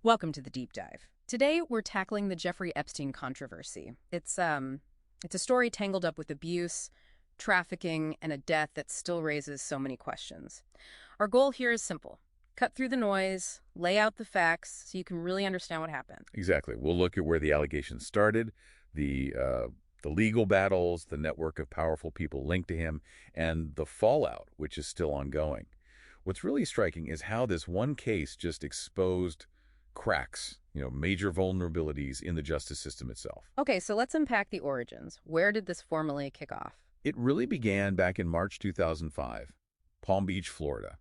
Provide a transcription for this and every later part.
Welcome to the deep dive. Today, we're tackling the Jeffrey Epstein controversy. It's a story tangled up with abuse, trafficking, and a death that still raises so many questions. Our goal here is simple. Cut through the noise, lay out the facts so you can really understand what happened. Exactly. We'll look at where the allegations started, the legal battles, the network of powerful people linked to him, and the fallout, which is still ongoing. What's really striking is how this one case just exposed cracks, major vulnerabilities in the justice system itself. Okay, so let's unpack the origins. Where did this formally kick off? It really began back in March 2005, Palm Beach, Florida.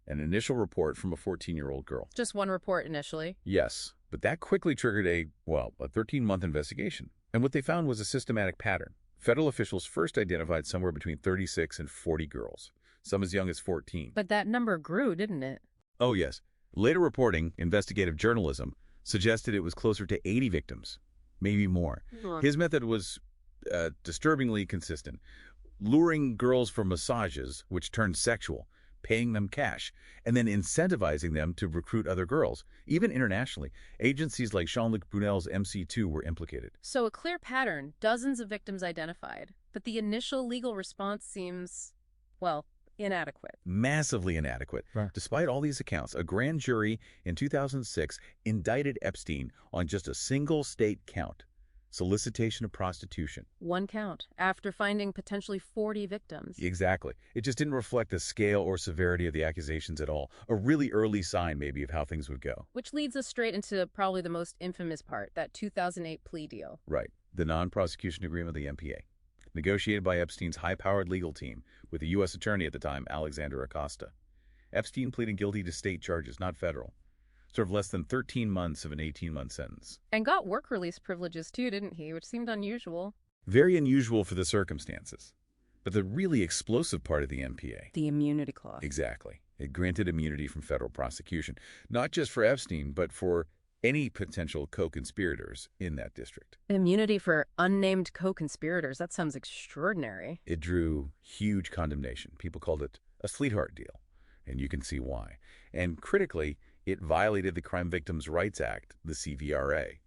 An initial report from a 14-year-old girl. Just one report initially? Yes, but that quickly triggered a 13-month investigation. And what they found was a systematic pattern. Federal officials first identified somewhere between 36 and 40 girls, some as young as 14. But that number grew, didn't it? Oh, yes. Later reporting, investigative journalism, suggested it was closer to 80 victims, maybe more. His method was disturbingly consistent, luring girls for massages, which turned sexual, paying them cash, and then incentivizing them to recruit other girls. Even internationally, agencies like Jean-Luc Brunel's MC2 were implicated. So a clear pattern, dozens of victims identified, but the initial legal response seems, inadequate. Massively inadequate. Right. Despite all these accounts, a grand jury in 2006 indicted Epstein on just a single state count, solicitation of prostitution. One count, after finding potentially 40 victims. Exactly. It just didn't reflect the scale or severity of the accusations at all. A really early sign, maybe, of how things would go. Which leads us straight into probably the most infamous part, that 2008 plea deal. Right. The non-prosecution agreement of the NPA. Negotiated by Epstein's high-powered legal team with the U.S. attorney at the time, Alexander Acosta. Epstein pleaded guilty to state charges, not federal. Served less than 13 months of an 18-month sentence. And got work release privileges too, didn't he? Which seemed unusual. Very unusual for the circumstances. But the really explosive part of the NPA... The immunity clause. Exactly. It granted immunity from federal prosecution, not just for Epstein, but for any potential co-conspirators in that district. Immunity for unnamed co-conspirators. That sounds extraordinary. It drew huge condemnation. People called it a sweetheart deal, and you can see why. And critically, it violated the Crime Victims' Rights Act, the CVRA,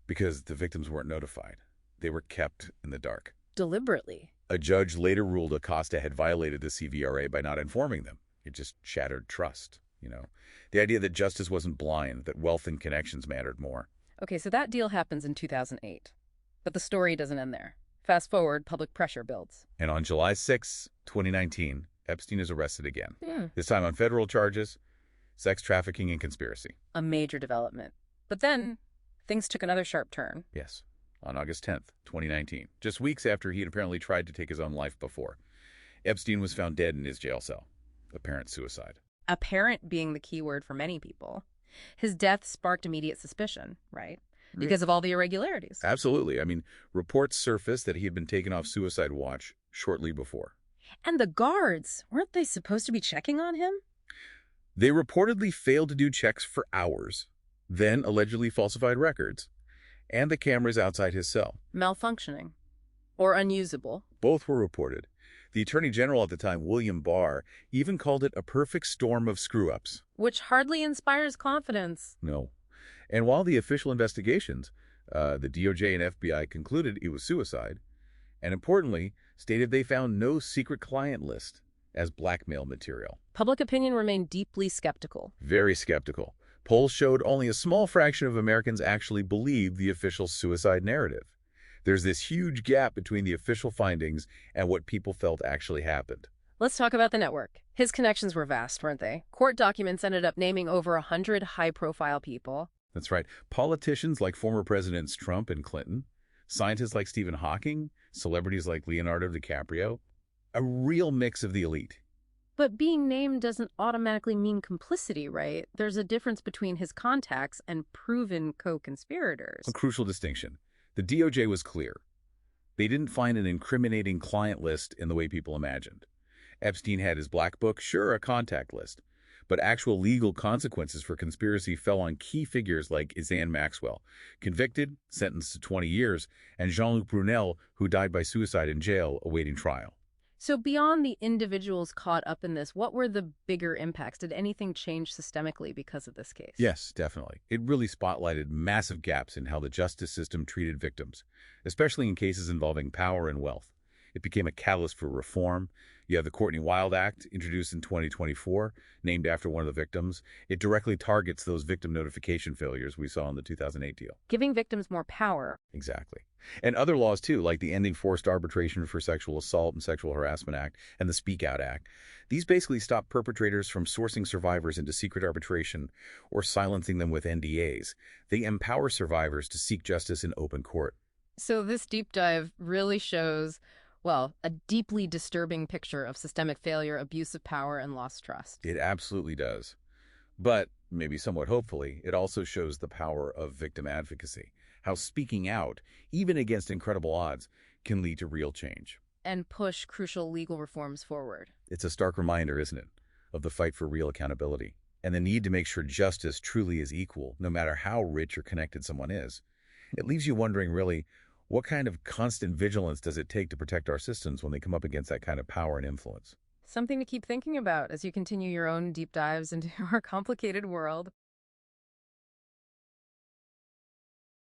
because the victims weren't notified. They were kept in the dark. Deliberately. A judge later ruled Acosta had violated the CVRA by not informing them. It just shattered trust. The idea that justice wasn't blind, that wealth and connections mattered more. Okay, so that deal happens in 2008. But the story doesn't end there. Fast forward, public pressure builds. And on July 6, 2019, Epstein is arrested again. This time on federal charges, sex trafficking and conspiracy. A major development. But then, things took another sharp turn. Yes, on August 10th, 2019, just weeks after he had apparently tried to take his own life before. Epstein was found dead in his jail cell. Apparent suicide. Apparent being the key word for many people. His death sparked immediate suspicion, right? Because of all the irregularities. Absolutely. Reports surfaced that he had been taken off suicide watch shortly before. And the guards, weren't they supposed to be checking on him? They reportedly failed to do checks for hours, then allegedly falsified records, and the cameras outside his cell. Malfunctioning. Or unusable. Both were reported. The Attorney General at the time, William Barr, even called it a perfect storm of screw-ups. Which hardly inspires confidence. No. And while the official investigations, the DOJ and FBI concluded it was suicide, and importantly, stated they found no secret client list as blackmail material. Public opinion remained deeply skeptical. Very skeptical. Polls showed only a small fraction of Americans actually believed the official suicide narrative. There's this huge gap between the official findings and what people felt actually happened. Let's talk about the network. His connections were vast, weren't they? Court documents ended up naming over 100 high-profile people. That's right. Politicians like former Presidents Trump and Clinton, scientists like Stephen Hawking, celebrities like Leonardo DiCaprio, a real mix of the elite. But being named doesn't automatically mean complicity, right? There's a difference between his contacts and proven co-conspirators. A crucial distinction. The DOJ was clear. They didn't find an incriminating client list in the way people imagined. Epstein had his black book, sure, a contact list, but actual legal consequences for conspiracy fell on key figures like Ghislaine Maxwell, convicted, sentenced to 20 years, and Jean-Luc Brunel, who died by suicide in jail awaiting trial. So beyond the individuals caught up in this, what were the bigger impacts? Did anything change systemically because of this case? Yes, definitely. It really spotlighted massive gaps in how the justice system treated victims, especially in cases involving power and wealth. It became a catalyst for reform. You have the Courtney Wild Act, introduced in 2024, named after one of the victims. It directly targets those victim notification failures we saw in the 2008 deal. Giving victims more power. Exactly. And other laws, too, like the Ending Forced Arbitration for Sexual Assault and Sexual Harassment Act and the Speak Out Act. These basically stop perpetrators from sourcing survivors into secret arbitration or silencing them with NDAs. They empower survivors to seek justice in open court. So this deep dive really shows, well, a deeply disturbing picture of systemic failure, abuse of power, and lost trust. It absolutely does. But, maybe somewhat hopefully, it also shows the power of victim advocacy, how speaking out, even against incredible odds, can lead to real change. And push crucial legal reforms forward. It's a stark reminder, isn't it, of the fight for real accountability and the need to make sure justice truly is equal, no matter how rich or connected someone is. It leaves you wondering, really, what kind of constant vigilance does it take to protect our systems when they come up against that kind of power and influence? Something to keep thinking about as you continue your own deep dives into our complicated world.